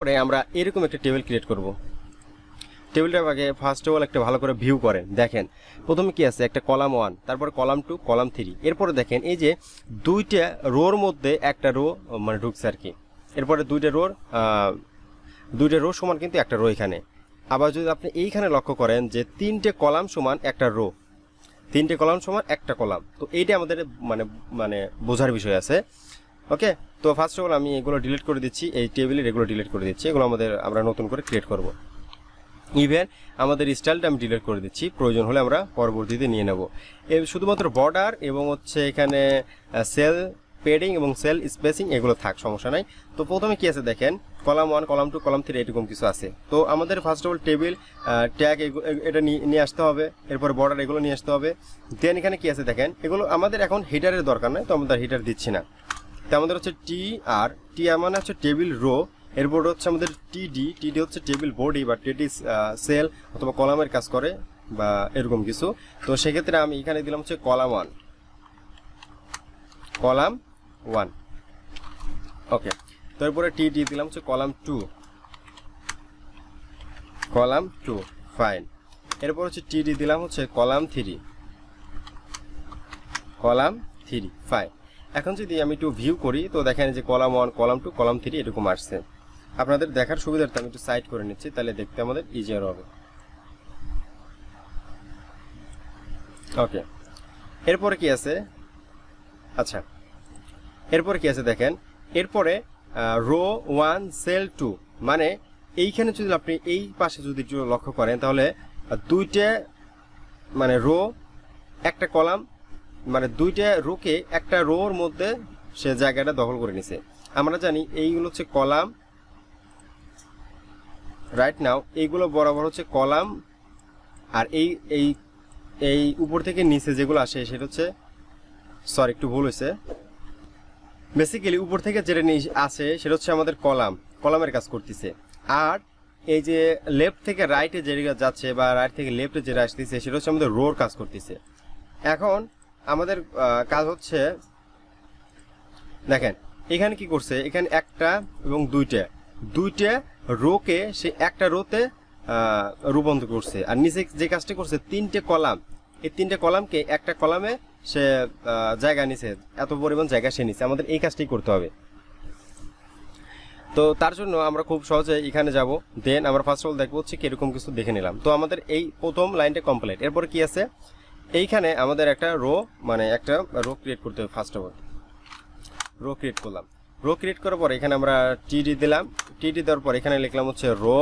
পরে আমরা এরকম একটা টেবিল ক্রিয়েট করব। টেবিলটার আগে ফার্স্ট অফ অল একটা ভালো করে ভিউ করেন। দেখেন প্রথমে কি আছে, একটা কলাম 1, তারপর কলাম 2, কলাম 3। এরপরে দেখেন এই যে দুইটা রোর মধ্যে একটা রো মানে ঢুকছে আর কি। এরপরে দুইটা রো সমান কিন্তু একটা রো এখানে। আবার যদি আপনি এইখানে লক্ষ্য করেন যে তিনটে কলাম সমান একটা রো, তিনটে কলাম সমান একটা কলাম। তো এইটা আমাদের মানে বোঝার বিষয় আছে। ওকে, তো ফার্স্ট অফ অল আমি এগুলো ডিলিট করে দিচ্ছি, এই টেবিলের এগুলো ডিলিট করে দিচ্ছি। এগুলো আমরা নতুন করে ক্রিয়েট করব। ইভেন আমাদের স্টাইলটা আমি ডিলিট করে দিচ্ছি, প্রয়োজন হলে আমরা পরবর্তীতে নিয়ে নেব। শুধুমাত্র বর্ডার এবং হচ্ছে এখানে সেল পেডিং এবং সেল স্পেসিং এগুলো থাক, সমস্যা নাই। তো প্রথমে কি আছে দেখেন, কলাম 1, কলাম 2, কলাম 3 এরকম কিছু আছে। তো আমাদের first of all table tag এটা নিয়ে আসতে হবে, এরপর বর্ডার এগুলো নিয়ে আসতে হবে। দেন এখানে কি আছে দেখেন, এগুলো আমাদের এখন হিটারের দরকার নয়, তো আমাদের হিটার দিচ্ছি না। তো আমাদের হচ্ছে টি মানে হচ্ছে টেবিল রো, এরপর হচ্ছে আমাদের টিডি হচ্ছে টেবিল বডি বা টিডি সেল অথবা কলামের কাজ করে বা এরকম কিছু। তো সেক্ষেত্রে আমি এখানে দিলাম হচ্ছে কলাম 1। ওকে, তারপরে টিডি দিলাম হচ্ছে কলাম 2, ফাইন। এরপর হচ্ছে টিডি দিলাম হচ্ছে কলাম 3, ফাইন। এখন যদি আমি একটু ভিউ করি তো দেখেন যে কলাম 1, কলাম 2, কলাম 3 এরকম আসছে। আপনাদের দেখার সুবিধার্থে আমি একটু সাইড করে নিচ্ছি, তাহলে দেখতে আমাদের ইজিয়ার হবে। ওকে, এরপরে কি আছে, আচ্ছা এরপরে কি আছে দেখেন, এরপরে রো 1 সেল 2, মানে এইখানে যদি আপনি এই পাশে যদি একটু লক্ষ্য করেন তাহলে দুইটা মানে রো একটা কলাম, মানে দুইটা রোকে একটা রোর মধ্যে সে জায়গাটা দখল করে নিছে। আমরা জানি এইগুলো হচ্ছে কলাম, রাইট নাও এইগুলো বরাবর হচ্ছে কলাম, আর এই উপর থেকে নিচে যেগুলো আসে সেটা হচ্ছে, সরি একটু ভুল হয়েছে, বেসিক্যালি উপর থেকে যেটা আসে সেটা হচ্ছে আমাদের কলামের কাজ করতেছে। আর এই যে লেফট থেকে রাইটে যেটা যাচ্ছে বা রাইট থেকে লেফটে যেটা আসতেছে সেটা হচ্ছে আমাদের রোর কাজ করতেছে। এখন আমাদের কাজ হচ্ছে দেখেন এখানে কি করছে, এখানে একটা এবং দুইটা রোকে সে একটা রোতে রূপান্তর করছে। আর নিচে যে কাজটা করছে তিনটে কলাম, এই তিনটে কলামকে একটা কলামে সে জায়গা নিছে, এত পরিমাণ জায়গা সে নিছে। আমাদের এই কাজটাই করতে হবে। তো তার জন্য আমরা খুব সহজে এখানে যাব। দেন আমরা ফার্স্ট অফ অল দেখবো হচ্ছে কিরকম কিছু দেখে নিলাম। তো আমাদের এই প্রথম লাইনটা কমপ্লিট। এরপরে কি আছে, এইখানে আমাদের একটা একটা রো ক্রিয়েট করতে হবে। First of all row create করলাম। রো ক্রিয়েট করার পর এখানে আমরা টিডি দিলাম। টিডি দেওয়ার পর এখানে লিখলাম হচ্ছে রো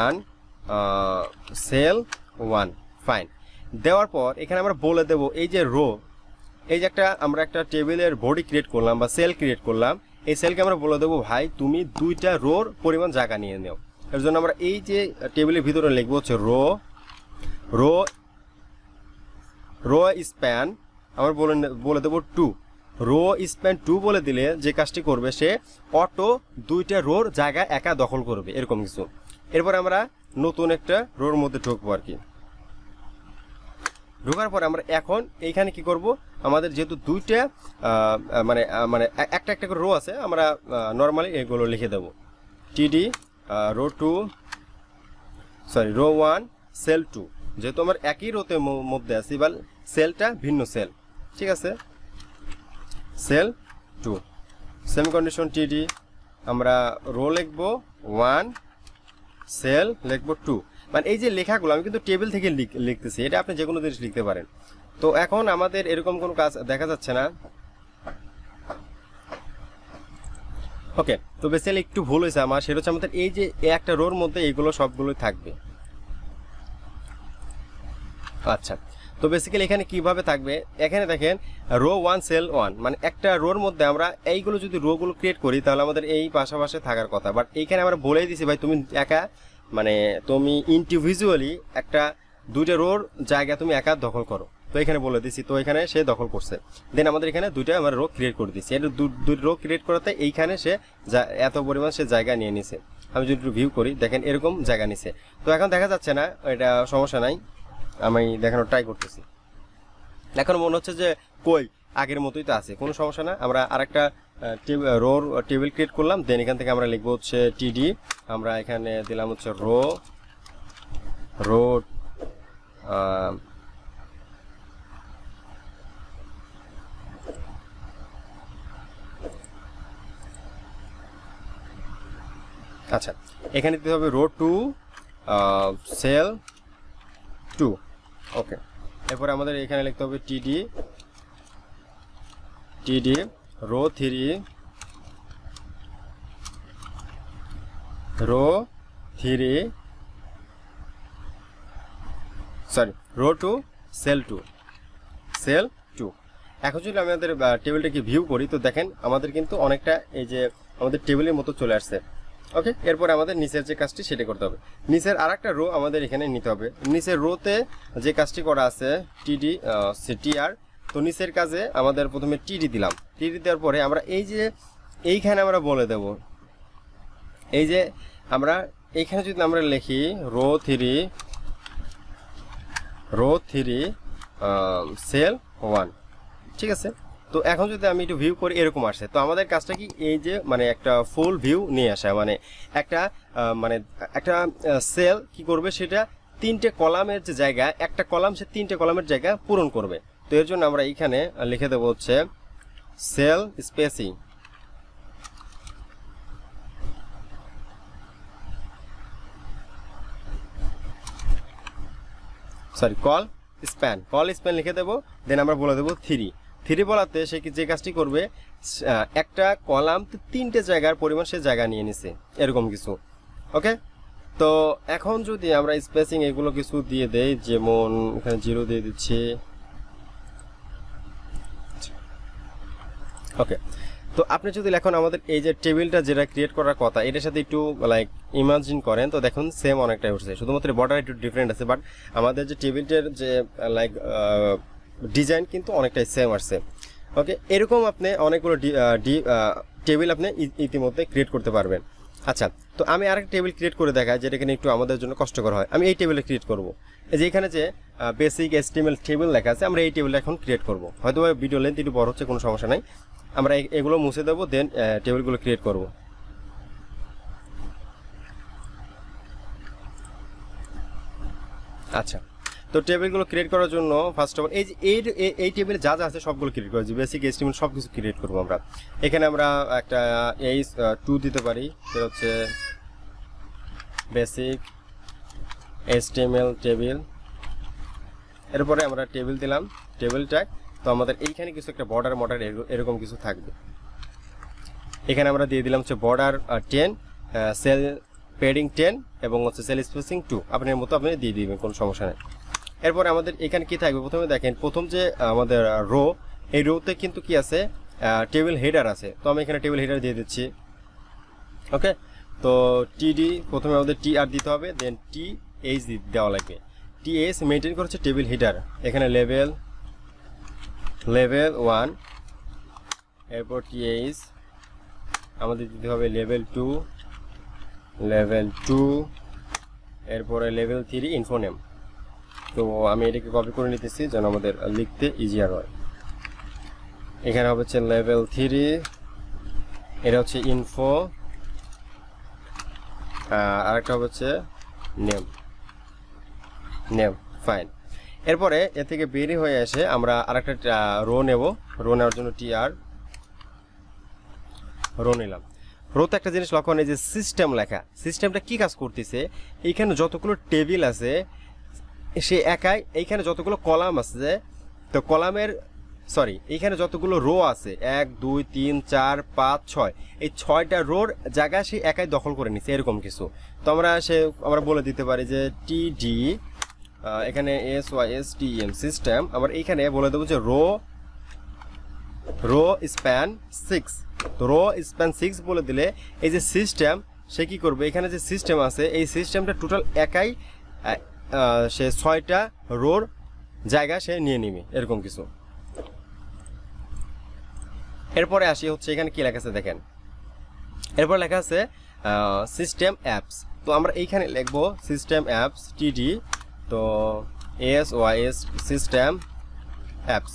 1 সেল 1, ফাইন। দেওয়ার পর এখানে আমরা বলে দেব এই যে রো, এই যে আমরা একটা টেবিলের বডি ক্রিয়েট করলাম বা সেল ক্রিয়েট করলাম, এই সেলকে আমরা বলে দেবো ভাই তুমি দুইটা রোর পরিমাণ জায়গা নিয়ে নাও। এর জন্য আমরা এই যে টেবিলের ভিতরে লিখবো হচ্ছে রো স্প্যান, আমরা বলে দেবো 2। রো স্প্যান 2 বলে দিলে যে কাজটি করবে সে অটো দুইটা রোর জায়গা একা দখল করবে, এরকম কিছু। এরপর আমরা নতুন একটা রোর মধ্যে ঢুকবো আর কি। ঢোকার পরে আমরা এখন এইখানে কি করব, আমাদের যেহেতু দুইটা একটা একটা করে রো আছে, আমরা নর্মালি এগুলো লিখে দেব টিডি রো 1 সেল 2, যেহেতু আমার একই রোতে মধ্যে আছি বা সেলটা ভিন্ন সেল, ঠিক আছে, সেল 2 সেম কন্ডিশন টিডি আমরা রো লিখব 1 সেল লিখব 2। মানে এই যে লেখাগুলো আমি কিন্তু টেবিল থেকে লিখতেছি, এটা আপনি যে কোনো জিনিস লিখতে পারেন। তো এখন আমাদের এরকম কোনো কাজ দেখা যাচ্ছে না। ওকে, তো বেসিক্যালি একটু ভুল হয়েছে আমার, সেটা হচ্ছে আমাদের এই যে একটা রোর মধ্যে এইগুলো সবগুলোই থাকবে। আচ্ছা, তো বেসিক্যালি এখানে কিভাবে থাকবে, এখানে দেখেন রো 1 সেল 1, মানে একটা রোর মধ্যে আমরা এইগুলো যদি রোগুলো ক্রিয়েট করি তাহলে আমাদের এই পাশাপাশি থাকার কথা। বাট এইখানে আমরা বলেই দিছি ভাই তুমি একা তুমি ইন্ডিভিজুয়ালি একটা দুইটা রোর জায়গা তুমি একা দখল করো। তো এখানে বলে দিছি, তো এখানে সে দখল করছে। দেন আমাদের এখানে দুইটা আমরা রো ক্রিয়েট করে দিচ্ছি। এটা দুই রো ক্রিয়েট করাতে এইখানে সে এত পরিমাণ সে জায়গা নিয়ে নিছে। আমি যদি একটু ভিউ করি দেখেন এরকম জায়গা নিছে। তো এখন দেখা যাচ্ছে না, এটা সমস্যা নাই, আমি দেখানোর ট্রাই করতেছি। এখন মনে হচ্ছে যে কই আগের মতোই তো আছে, কোনো সমস্যা না। আমরা আরেকটা রো টেবিল ক্রিয়েট করলাম, দেন এখান থেকে আমরা লিখবো হচ্ছে টিডি, আমরা এখানে দিলাম হচ্ছে রো আচ্ছা এখানে দিতে হবে row two cell two. Okay, এরপরে আমাদের এখানে লিখতে হবে TD row three row two cell two. এখন যদি আমাদের টেবিলটাকে ভিউ করি তো দেখেন আমাদের কিন্তু অনেকটা এই যে আমাদের টেবিলের মতো চলে আসছে। ওকে, এরপরে আমাদের নিচের যে কাজটি সেটা করতে হবে। নিচের আরেকটা রো আমাদের এখানে নিতে হবে। নিচের রোতে যে কাজটি করা আছে টিআর, তো নিচের কাজে আমাদের প্রথমে টিডি দিলাম। টিডি দেওয়ার পরে আমরা এইখানে আমরা বলে দেব, এই যে আমরা এইখানে যদি আমরা লিখি রো থ্রি সেল 1, ঠিক আছে। তো এখন যদি আমি একটু ভিউ করি এরকম আসে, তো আমাদের কাজটা কি এই যে মানে একটা ফুল ভিউ নিয়ে আসা, মানে একটা সেল কি করবে সেটা 3টে কলামের যে জায়গা, একটা কলাম সে 3টে কলামের জায়গা পূরণ করবে। তো এর জন্য আমরা এইখানে লিখে দেবো হচ্ছে সেল স্পেসিং, কল স্প্যান লিখে দেবো। দেন আমরা বলে দেবো থ্রি বলাতে সে যে কাজটি করবে একটা কলাম 3টে জায়গার পরিমাণ সে জায়গা নিয়ে নিছে, এরকম কিছু। ওকে, তো এখন যদি আমরা স্পেসিং এগুলো কিছু দিয়ে দেই, যেমন এখানে 0 দিয়ে দিচ্ছি। ওকে, তো আপনি যদি এখন আমাদের এই যে টেবিলটা যেটা ক্রিয়েট করার কথা এটার সাথে একটু লাইক ইমাজিন করেন, তো দেখুন সেম অনেকটাই উঠছে, শুধুমাত্র বর্ডার একটু ডিফারেন্ট আছে, বাট আমাদের যে টেবিলটার যে লাইক ডিজাইন কিন্তু অনেকটাই সেম আসছে। ওকে, এরকম আপনি অনেকগুলো টেবিল আপনি ইতিমধ্যে ক্রিয়েট করতে পারবেন। আচ্ছা, তো আমি আরেকটা টেবিল ক্রিয়েট করে দেখাই যেটা এখানে একটু আমাদের জন্য কষ্টকর হয়। আমি এই টেবিলে ক্রিয়েট করব, এই যে এখানে যে বেসিক HTML টেবিল লেখা আছে, আমরা এই টেবিলটা এখন ক্রিয়েট করব। হয়তো ভিডিও লেন্থ একটু বড় হচ্ছে, কোনো সমস্যা নাই, আমরা এগুলো মুছে দেবো, দেন টেবিলগুলো ক্রিয়েট করব। আচ্ছা, তো টেবিলগুলো ক্রিয়েট করার জন্য ফার্স্ট অফ অল এই টেবিলে যা যা আছে সবগুলো ক্রিয়েট করেছি, বেসিক HTML সব কিছু ক্রিয়েট করবো আমরা। এখানে আমরা একটা H2 দিতে পারি, সেটা হচ্ছে বেসিক HTML টেবিল। এরপরে আমরা টেবিল দিলাম, টেবিল ট্যাগ। তো আমাদের এইখানে কিছু একটা বর্ডার এরকম কিছু থাকবে। এখানে আমরা দিয়ে দিলাম হচ্ছে বর্ডার 10, সেল পেডিং 10 এবং হচ্ছে সেল স্পেসিং 2, আপনার মতো আপনি দিয়ে দিবেন, কোনো সমস্যা নেই। এরপরে আমাদের এখানে কি থাকবে, প্রথমে দেখেন প্রথম যে আমাদের রো, এই রোতে কিন্তু কি আছে টেবিল হেডার আছে, তো আমি এখানে টেবিল হেডার দিয়ে দিচ্ছি। ওকে, তো টিডি প্রথমে আমাদের টিআর দিতে হবে, দেন টিএইচ দেওয়া লাগবে। টিএইচ মেনটেন করছে টেবিল হেডার, এখানে লেভেল 1, এরপর টিএইচ আমাদের দিতে হবে লেভেল 2, এরপরে লেভেল 3 ইনফোনেম। তো আমি এটাকে কপি করে নিতেছি যেন আমাদের লিখতে ইজিয়ার হয়। এখানে হচ্ছে লেভেল 3, এটা হচ্ছে ইনফো, আরেকটা হচ্ছে নেম। ফাইন, এরপরে এ থেকে বেরিয়ে হয়ে এসে আমরা আরেকটা রো নেব। রো নেওয়ার জন্য টিআর রো নিলাম। রোতে একটা জিনিস লক্ষ্য নেই যে সিস্টেম লেখা, সিস্টেমটা কি কাজ করতেছে, এইখানে যতগুলো টেবিল আছে সে একাই, এইখানে যতগুলো কলাম আছে, তো এইখানে যতগুলো রো আছে 1 2 3 4 5 6, এই 6টা রোর জায়গা সে একাই দখল করে নিচ্ছে, এরকম কিছু। তো আমরা বলে দিতে পারি যে টিডি এখানে SYSTEM সিস্টেম, আবার এইখানে বলে দেবো যে রো স্প্যান 6। তো রো স্প্যান 6 বলে দিলে এই যে সিস্টেম সে কি করবে, এখানে যে সিস্টেম আছে এই সিস্টেমটা টোটাল একাই সে 6টা রোর জায়গা সে নিয়ে নিবে, এরকম কিছু। এরপরে আসি হচ্ছে এখানে কি লেখা আছে দেখেন, এরপর লেখা আছে সিস্টেম অ্যাপস। তো আমরা এইখানে লিখবো সিস্টেম অ্যাপস টিডি, তো SYS সিস্টেম অ্যাপস।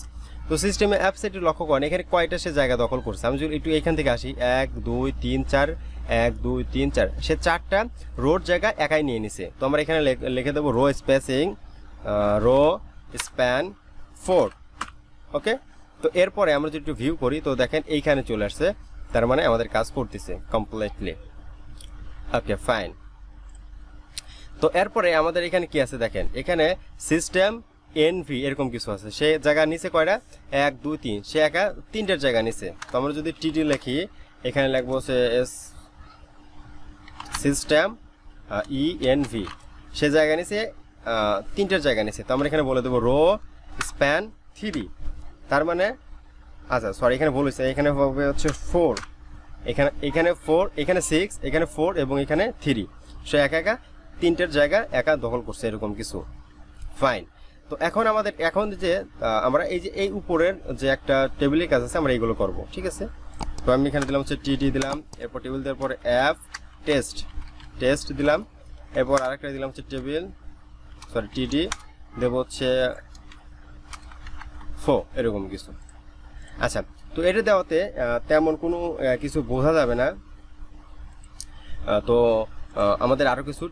তো সিস্টেমে অ্যাপসেটটি লক্ষ্য করেন এখানে কয়টা সে জায়গা দখল করছে। আমি যদি একটু এখান থেকে আসি 1 2 3 4 1 2 3 4 সে 4টা রোর জায়গা একাই নিয়ে নিছে। তো আমরা এখানে লিখে দেবো রো স্পেসিং রো স্প্যান 4। ওকে, তো এরপরে আমরা যদি একটু ভিউ করি তো দেখেন এইখানে চলে আসছে, তার মানে আমাদের কাজ করতেছে কমপ্লিটলি। Okay fine. তো এরপরে আমাদের এখানে কি আছে দেখেন, এখানে সিস্টেম এনভি এরকম কিছু আছে, সে জায়গা নিচে কয়টা 1 2 3, সে একা 3টার জায়গা নিচে। তো আমরা যদি টিডি লিখি এখানে লিখবো হচ্ছে সিস্টেম ইএনভি, সে জায়গা নিচে 3টার জায়গা নিচে। তো আমরা এখানে বলে দেবো রো স্প্যান 3, তার মানে আচ্ছা সরি এখানে বলেছে এখানে হবে হচ্ছে 4, এখানে 4, এখানে 6, এখানে 4 এবং এখানে 3, সে একা 3টার জায়গা একা দখল করছে এরকম কিছু। ফাইন। তো এখন আমাদের যে আমরা এই উপরের যে একটা টেবিলের কাজ আছে আমরা এইগুলো করব, ঠিক আছে। তো আমি এখানে দিলাম হচ্ছে টিডি দিলাম, এরপর টেবিল দেওয়ার পর অ্যাপ টেস্ট দিলাম, এরপর আরেকটা দিলাম হচ্ছে টেবিল টিডি দেব হচ্ছে 4 এরকম কিছু। আচ্ছা, তো এটা দেওয়াতে তেমন কোনো কিছু বোঝা যাবে না। তো আমাদের আরও কিছু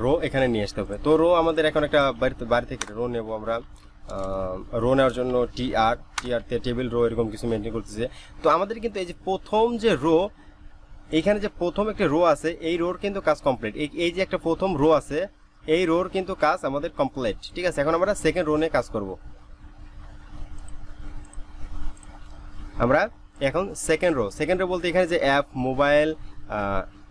রো এখানে নিয়ে আসতে হবে। তো রো আমাদের এখন একটা বাড়ি থেকে রো নেব আমরা। রো নেওয়ার জন্য টিআর তে টেবিল রো এরকম কিছু মেনটেন করতেছে। তো আমাদের কিন্তু এই যে প্রথম যে রো, এইখানে যে প্রথম একটা রো আছে এই রোর কিন্তু কাজ কমপ্লিট। এই যে একটা প্রথম রো আছে এই রোর কিন্তু কাজ আমাদের কমপ্লিট, ঠিক আছে। এখন আমরা সেকেন্ড রো নিয়ে কাজ করব। আমরা এখন সেকেন্ড রো বলতে এখানে যে অ্যাপ মোবাইল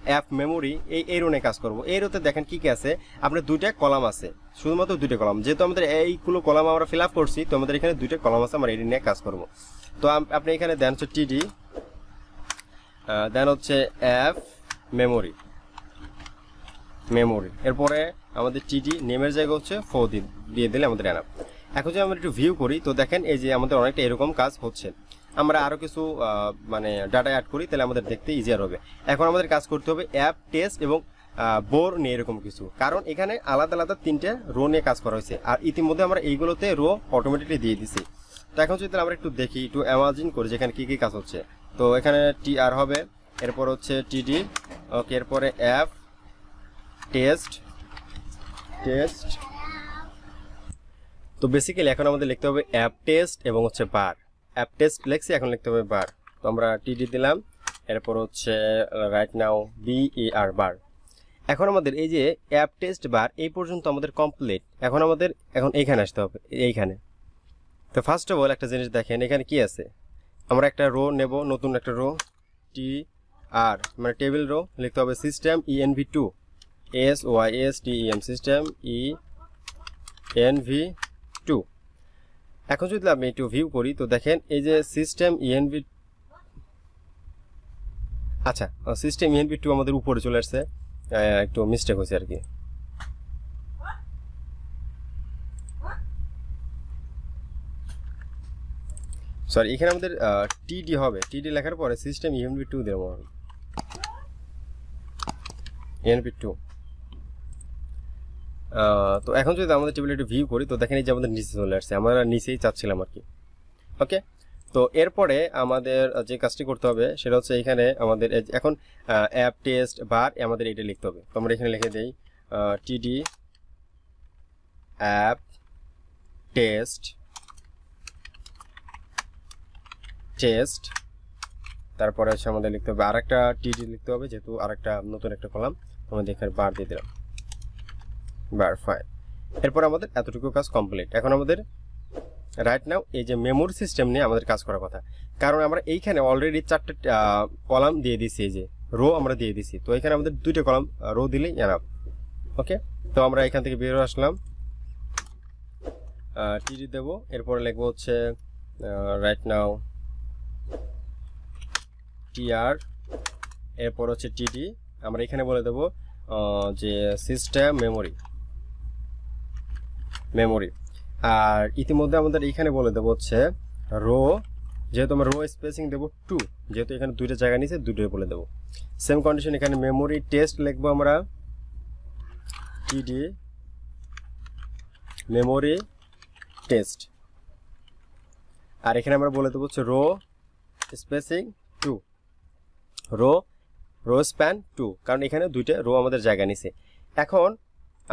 অ্যাপ মেমোরি এই রো নিয়ে কাজ করব। এই রোতে দেখেন কি কি আছে, আপনার 2টা কলাম আছে, শুধুমাত্র 2টা কলাম। যেহেতু আমাদের এইগুলো কলাম আমরা ফিল আপ করছি তো আমাদের এখানে 2টা কলাম আছে, আমরা এই নিয়ে কাজ করব। তো আপনি এখানে দেন হচ্ছে টিডি, দেন হচ্ছে অ্যাপ মেমোরি, এরপরে আমাদের টিডি নেমের জায়গা হচ্ছে 4 দিয়ে দিলে আমাদের এনাফ। এখন যদি আমরা একটু ভিউ করি তো দেখেন এই যে আমাদের অনেকটা এরকম কাজ হচ্ছে। আমরা আরও কিছু মানে ডাটা অ্যাড করি তাহলে আমাদের দেখতে ইজিয়ার হবে। এখন আমাদের কাজ করতে হবে অ্যাপ টেস্ট এবং বোর নিয়ে এরকম কিছু, কারণ এখানে আলাদা আলাদা 3টে রো নিয়ে কাজ করা হয়েছে আর ইতিমধ্যে আমরা এইগুলোতে রো অটোমেটিকলি দিয়ে দিছি। তো এখন যদি আমরা একটু দেখি, একটু ইমাজিন করি যেখানে কী কী কাজ হচ্ছে। তো এখানে টিআর হবে, এরপর হচ্ছে টিডি, ওকে, এরপরে অ্যাপ টেস্ট। তো বেসিক্যালি এখন আমাদের লিখতে হবে অ্যাপ টেস্ট এবং হচ্ছে বার। অ্যাপ টেস্ট লিখছি, এখন লিখতে হবে বার। তো আমরা টিডি দিলাম, এরপর হচ্ছে রাইট নাও BER বার। এখন আমাদের এই যে অ্যাপ টেস্ট বার এই পর্যন্ত আমাদের কমপ্লিট। এখন আমাদের এইখানে আসতে হবে, এইখানে। তো ফার্স্ট অফ অল একটা জিনিস দেখেন এখানে কি আছে, আমরা একটা রো নেব, নতুন একটা রো TR মানে টেবিল রো, লিখতে হবে system ENV2 SYSTEM system ENV2। এখন যদি আমি একটু ভিউ করি তো দেখেন এই যে সিস্টেম ENV, আচ্ছা সিস্টেম ENV2 আমাদের উপরে চলে আসছে, একটু মিস্টেক হয়েছে আর কি। সরি, এখানে আমাদের টিডি হবে, টিডি লেখার পরে সিস্টেম ENV2 দেবো, ENV2। তো এখন যদি আমাদের টেবিলে একটু ভিউ করি তো দেখেন এই যে আমাদের নিচে চলে আসছে, আমরা নিচেই চাচ্ছিলাম আর কি। ওকে, তো এরপরে আমাদের যে কাজটি করতে হবে সেটা হচ্ছে এখানে আমাদের এখন অ্যাপ টেস্ট বার আমাদের এটা লিখতে হবে। তো আমরা এখানে লিখে দিই টিডি অ্যাপ টেস্ট, তারপরে হচ্ছে আমাদের লিখতে হবে আরেকটা টিডি লিখতে হবে, যেহেতু আরেকটা নতুন একটা কলাম আমাদের এখানে বার দিয়ে দিলাম, বার। ফাইন, এরপর আমাদের এতটুকু কাজ কমপ্লিট। এখন আমাদের রাইট নাও এই যে মেমোরি সিস্টেম নিয়ে আমাদের কাজ করার কথা, কারণ আমরা এইখানে অলরেডি 4টে কলাম দিয়ে দিছি, এই যে রো আমরা দিয়ে দিছি। তো এখানে আমাদের 2টে কলাম রো দিলেই এনাফ। ওকে, তো আমরা এখান থেকে বের আসলাম, টিডি দেব, এরপরে লিখবো হচ্ছে রাইট নাও TR, এরপর হচ্ছে টিডি, আমরা এখানে বলে দেব যে সিস্টেম মেমোরি। আর ইতিমধ্যে আমাদের এইখানে বলে দেবো হচ্ছে রো, যেহেতু আমরা রো স্পেসিং দেবো 2, যেহেতু এখানে 2টা জায়গা নিচে 2টোই বলে দেবো। সেম কন্ডিশন এখানে মেমোরি টেস্ট লিখবো আমরা টিডি মেমোরি টেস্ট, আর এখানে আমরা বলে দেবো হচ্ছে রো স্পেসিং 2, রো স্প্যান 2, কারণ এখানে দুইটা রো আমাদের জায়গা নিছে। এখন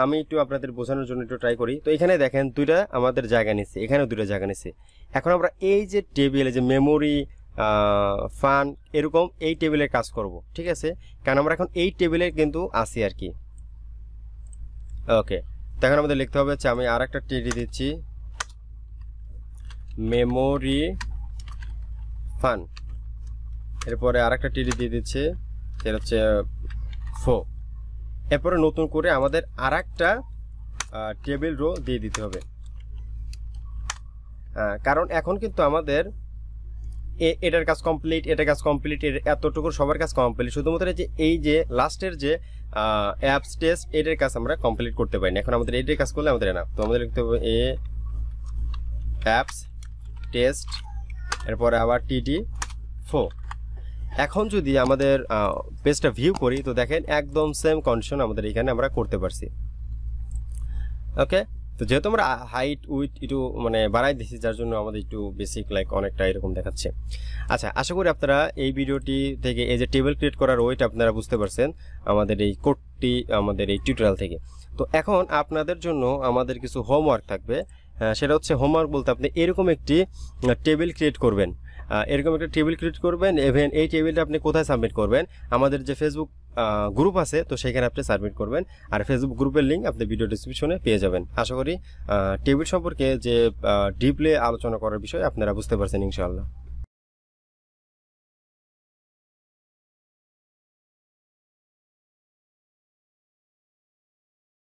আমি একটু আপনাদের বোঝানোর জন্য একটু ট্রাই করি। তো এখানে দেখেন দুইটা আমাদের জায়গা নিচ্ছে, এখানেও দুইটা জায়গা নিচ্ছে। এখন আমরা এই যে টেবিলে যে মেমোরি ফান এরকম এই টেবিলের কাজ করব, ঠিক আছে, কারণ আমরা এখন এই টেবিলে কিন্তু আসি আর কি। ওকে, তখন আমাদের লিখতে হবে হচ্ছে আমি আর একটা টিডি দিচ্ছি মেমোরি ফান, এরপরে আর একটা টিডি দিয়ে দিচ্ছে সেটা হচ্ছে 4। এরপরে নতুন করে আমাদের আর একটা টেবিল রো দিয়ে দিতে হবে, কারণ এখন কিন্তু আমাদের এটার কাজ কমপ্লিট, এটার কাজ কমপ্লিট, এতটুকু সবার কাজ কমপ্লিট, শুধুমাত্র যে এই যে লাস্টের যে অ্যাপস টেস্ট এটার কাজ আমরা কমপ্লিট করতে পারি না। এখন আমাদের এটার কাজ করলে আমাদের না, তো আমাদের লিখতে হবে এ অ্যাপস টেস্ট, এরপরে আবার টিডি 4। এখন যদি আমাদের পেজটা ভিউ করি তো দেখেন একদম সেম কন্ডিশন আমাদের এখানে আমরা করতে পারছি। ওকে, তো যেহেতু আমরা হাইট উইথ একটু মানে বাড়াই দিচ্ছি, যার জন্য আমাদের একটু বেসিক লাইক অনেকটা এরকম দেখাচ্ছে। আচ্ছা, আশা করি আপনারা এই ভিডিওটি থেকে এই যে টেবিল ক্রিয়েট করার ওইটা আপনারা বুঝতে পারছেন আমাদের এই কোডটি, আমাদের এই টিউটোরিয়াল থেকে। তো এখন আপনাদের জন্য আমাদের কিছু হোমওয়ার্ক থাকবে, সেটা হচ্ছে হোমওয়ার্ক বলতে আপনি এরকম একটি টেবিল ক্রিয়েট করবেন, এরকম একটা টেবিল ক্রিয়েট করবেন। ইভেন এই টেবিলটা আপনি কোথায় সাবমিট করবেন, আমাদের যে ফেসবুক গ্রুপ আছে তো সেখানে আপনি সাবমিট করবেন, আর ফেসবুক গ্রুপের লিঙ্ক আপনি ভিডিও ডিসক্রিপশনে পেয়ে যাবেন। আশা করি টেবিল সম্পর্কে যে ডিপলি আলোচনা করার বিষয় আপনারা বুঝতে পারছেন ইনশাআল্লাহ।